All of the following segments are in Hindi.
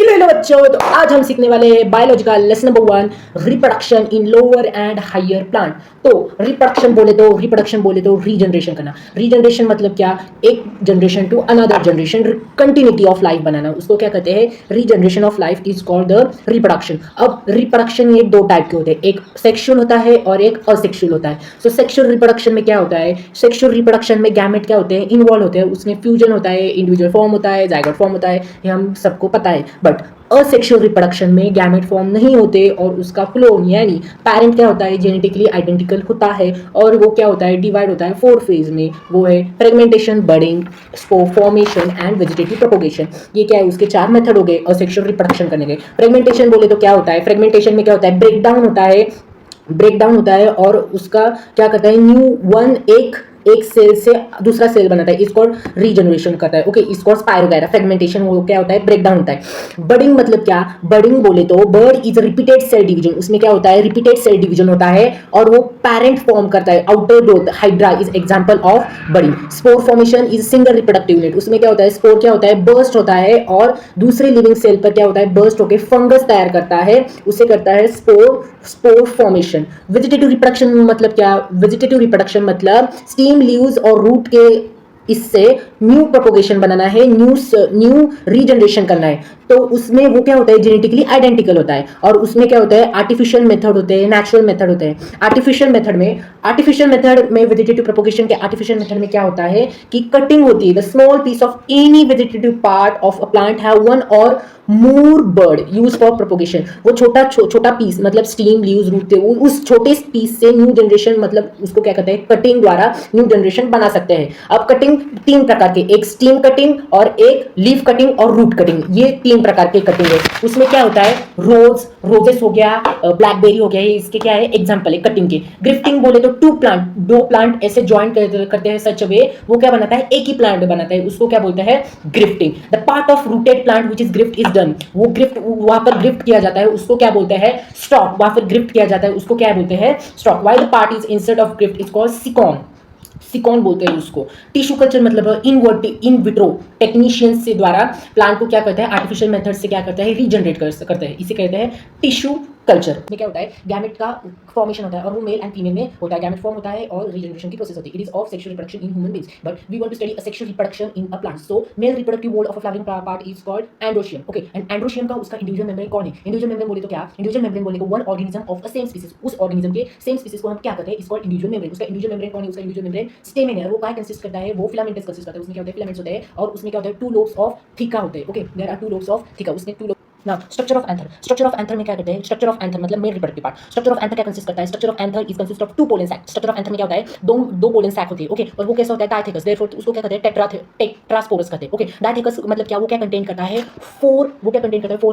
हेलो बच्चों, तो आज हम सीखने वाले हैं बायोलॉजी का lesson number 1, reproduction in lower and higher plant. तो रिप्रोडक्शन बोले तो रीजनरेशन करना। रीजनरेशन मतलब क्या? एक generation to another generation, continuity of life बनाना, उसको क्या कहते हैं? Regeneration of life is called the reproduction. अब रिप्रोडक्शन ये दो टाइप के होते हैं, एक सेक्सुअल होता है और एक असेक्सुअल होता है। सो सेक्सुअल रिप्रोडक्शन में क्या होता है? सेक्सुअल रिप्रोडक्शन में गैमेट क्या होते हैं? इन्वॉल्व होते हैं, उसमें फ्यूजन होता है, इंडिविजुअल फॉर्म होता है, जाइगोट फॉर्म होता है, ये हम सबको पता है। बट असेक्सुअल रिप्रोडक्शन में गैमेट फॉर्म नहीं होते और उसका क्लोन यानी पैरेंट क्या होता है? जेनेटिकली आइडेंटिकल होता है और वो क्या होता है? डिवाइड होता है 4 फेज में। वो है fragmentation, budding, spore formation and vegetative propagation. ये क्या है? उसके 4 मेथड हो गए असेक्सुअल रिप्रोडक्शन करने के। फ्रेगमेंटेशन बोले तो क्या होता है? फ्रेगमेंटेशन में क्या होता है? ब्रेकडाउन होता है और उसका क्या करता है? न्यू वन एक सेल से दूसरा सेल बनाता है, इसको रीजनरेशन करता है। ओके, इसको स्पाइरोगैरा। फ्रेगमेंटेशन वो क्या होता है? ब्रेकडाउन होता है। बडिंग मतलब क्या? बडिंग बोले तो bud is repeated cell division. उसमें क्या होता है? रिपीटेड सेल डिवीजन होता है और वो पैरेंट फॉर्म करता है। Outer growth, hydra is example of budding. Spore formation is single reproductive unit. उसमें क्या होता है? स्पोर क्या होता है? बर्स्ट होता है और दूसरे लिविंग सेल पर क्या होता है? बर्स्ट होकर फंगस तैयार करता है, उसे करता है स्पोर फॉर्मेशन। वेजिटेटिव रिप्रोडक्शन मतलब क्या? वेजिटेटिव रिप्रोडक्शन मतलब स्टीम, लीव्स और रूट के इससे न्यू प्रोपोगेशन बनाना है, न्यू रीजनरेशन करना है। तो उसमें वो क्या होता है? जेनेटिकली आइडेंटिकल होता है और उसमें क्या होता है? आर्टिफिशियल मेथड होते हैं, नेचुरल मेथड होते हैं। आर्टिफिशियल मेथड में वेजिटेटिव प्रोपोगेशन के आर्टिफिशियल मेथड में क्या होता है कि कटिंग होती है। The small piece of any vegetative part of a plant have one or more bud use for propagation. वो छोटा पीस मतलब स्टीम, लीव्स, रूट थे, उस छोटे पीस से न्यू जनरेशन मतलब उसको क्या कहते हैं? कटिंग द्वारा न्यू जनरेशन बना सकते हैं। अब कटिंग 3 प्रकार के, एक स्टीम कटिंग और एक लीफ कटिंग और रूट कटिंग, ये 3 प्रकार के कटिंग है। उसमें क्या होता है? रोजेस हो गया, ब्लैकबेरी हो गया, ये इसके क्या है? एग्जाम्पल है कटिंग के। ग्रिफ्टिंग बोले तो दो प्लांट ऐसे ज्वाइन करते हैं सच वे, वो क्या बनाता है? एक ही प्लांट बनाता है, उसको क्या बोलते हैं? Grafting. The part of rooted plant which is graft is done, वो ग्रिफ्ट वहां पर ग्रिफ्ट किया जाता है, उसको क्या बोलते हैं? स्टॉक। वहां पर ग्रिफ्ट किया जाता है, उसको क्या बोलते हैं? Stock. While the part is instead of graft is called scion बोलते हैं उसको। टिश्यू कल्चर मतलब इन विट्रो टेक्नीशियंस से द्वारा प्लांट को क्या करते हैं? आर्टिफिशियल मेथड से क्या करते हैं? रीजनरेट करते हैं, इसे कहते हैं टिश्यू कल्चर। में क्या होता है? गैमेट का फॉर्मेशन होता है और वो मेल एंड फीमेल में होता है। गैमेट फॉर्म होता है और रीजनरेशन की प्रोसेस होती है। It is of sexual reproduction in human beings, but we want to study a sexual reproduction in a plant. So male reproductive mode of a flowering part is called androecium. Okay, and androecium का उसका इंडिविजुअल मेम्ब्रेन कौन है? इंडिविजुअल मेम्ब्रेन बोले तो क्या? इंडिविजुअल मेम्ब्रेन बोले तो one organism of a same species, उस ऑर्गेनिज्म के सेम स्पीसीज को हम क्या कहते हैं? Is called individual membrane. उसका इंडिविजुअल मेम्ब्रेन कौन है? उसका इंडिविजुअल मेम्ब्रेन स्टेमेन है। वो क्या कंसिस्ट करता है? वो फिलामेंटस कंसिस्ट करता है। उसमें क्या होता है? फिलामेंट्स होते हैं और उसमें क्या होता है? 2 लोब्स ऑफ थिका होते हैं। Okay, there are 2 lobes of theca, उसमें 2 Now, structure of anther. Structure of anther में क्या करते हैं? Structure of anther मतलब male reproductive part. Structure of anther क्या कंसिस्ट करता है? Structure of anther is consist of 2 pollen sac. Structure of anther में क्या होता है? दो पोलन सैक होती है। ओके, और वो कैसा होता है? डायथेकस। देयरफॉर उसको क्या कहते हैं? टेट्रास्पोरस कहते हैं। ओके, डायथेकस मतलब क्या? वो क्या कंटेन करता है? 4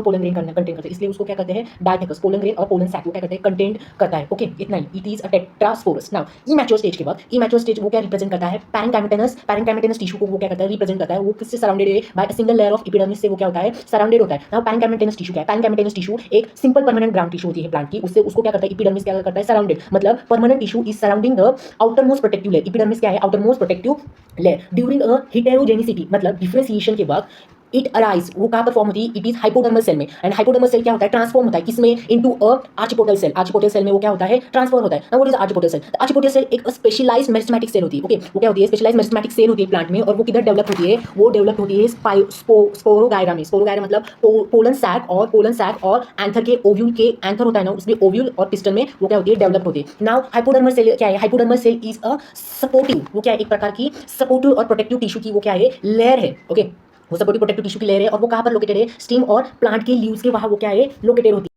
पोलन ग्रेन कंटेन करता है, इसलिए उसको क्या कहते हैं? डायथेकस। पोलन ग्रेन और पोलन सैक वो क्या कहते हैं? कंटेन करता है। ओके, इतना ही। It is a tetrasporous. Now immature stage के बाद, इमैच्योर स्टेज वो क्या रिप्रेजेंट करता है? पैरेन्काइमेटस टिश्यू को वो क्या करता है? रिप्रेजेंट करता है। वो किससे सराउंडेड है? By a single layer of epidermis से वो क्या होता है? सराउंडेड होता है। नाउ पैरेन्काइमेटस टिश्यू क्या है? पैरेन्काइमेटस टिश्यू एक सिंपल परमानेंट ग्राउंड टिश्यू होती है प्लांट की, उससे उसको क्या करता है? एपिडर्मिस क्या करता है? सराउंडेड, मतलब permanent tissue is surrounding the outermost protective layer. Epidermis क्या है? Outermost protective layer. During a heterogenicity मतलब डिफरेंशिएशन के बाद इट अराइज, वो कहां पर फॉर्म होती है? इट इज हाइपोडर्मल सेल में। एंड हाइपोडर्मल सेल क्या होता है? ट्रांसफॉर्म होता है किसमें? Into a archesporial cell. Archesporial cell में वो क्या होता है? ट्रांसफॉर्म होता है। Now what is archesporial cell? Archesporial cell एक स्पेशलाइज्ड मेरिस्टेमेटिक सेल होती है। ओके, वो क्या होती है? स्पेशलाइज्ड मेरिस्टेमेटिक सेल होती है प्लांट में, और वो किधर डेवलप होती है? वो डेवलप होती है स्पोरोगायरा में। स्पोरोगायरा मतलब पोलन सैक और एंथर के ओव्यूल के एंथर होता है ना, उसमें ओव्यूल और पिस्टन में वो क्या होती है? डेवलप होती है। नाउ हाइपोडर्मल सेल क्या है? Hypodermal cell is a supportive, वो क्या है? एक प्रकार की सपोर्टिव और प्रोटेक्टिव टिश्यू की वो क्या है? लेयर है। ओके, वो सपोर्टिव प्रोटेक्टिव टिश्यू की लेयर है और वो कहां पर लोकेटेड है? स्टीम और प्लांट के लीव्स के वहां वो क्या है? लोकेटेड होती है।